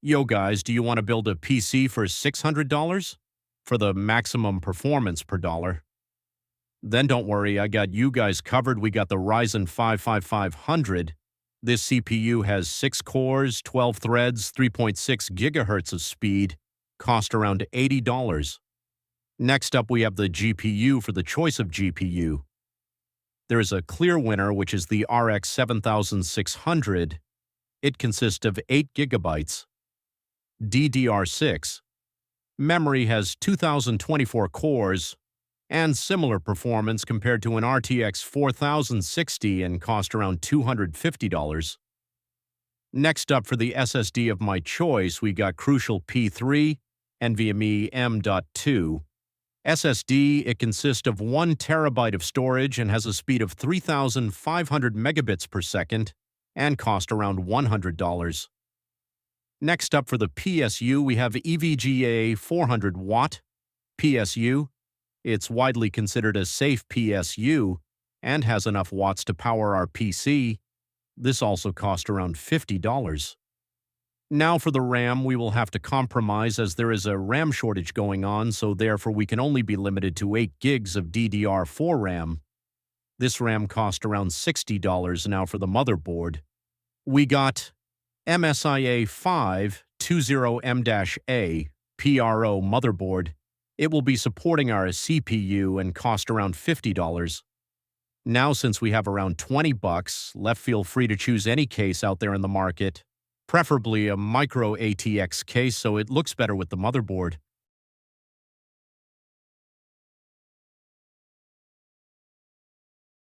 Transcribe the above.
Yo guys, do you want to build a PC for $600 for the maximum performance per dollar? Then don't worry, I got you guys covered. We got the Ryzen 5 5500. This CPU has 6 cores, 12 threads, 3.6 gigahertz of speed, cost around $80. Next up, we have the GPU for the choice of GPU. There is a clear winner, which is the RX 7600. It consists of 8 gigabytes. DDR6. Memory has 2024 cores and similar performance compared to an RTX 4060 and cost around $250. Next up, for the SSD of my choice, we got Crucial P3 NVMe M.2. SSD, it consists of 1 terabyte of storage and has a speed of 3,500 megabits per second and cost around $100. Next up, for the PSU, we have EVGA 400 watt PSU. It's widely considered a safe PSU and has enough watts to power our PC. This also cost around $50. Now for the RAM, we will have to compromise as there is a RAM shortage going on, so therefore we can only be limited to 8 gigs of DDR4 RAM. This RAM cost around $60 now for the motherboard. We got MSIA 520M-A PRO motherboard. It will be supporting our CPU and cost around $50. Now, since we have around $20 left, feel free to choose any case out there in the market, preferably a micro ATX case so it looks better with the motherboard.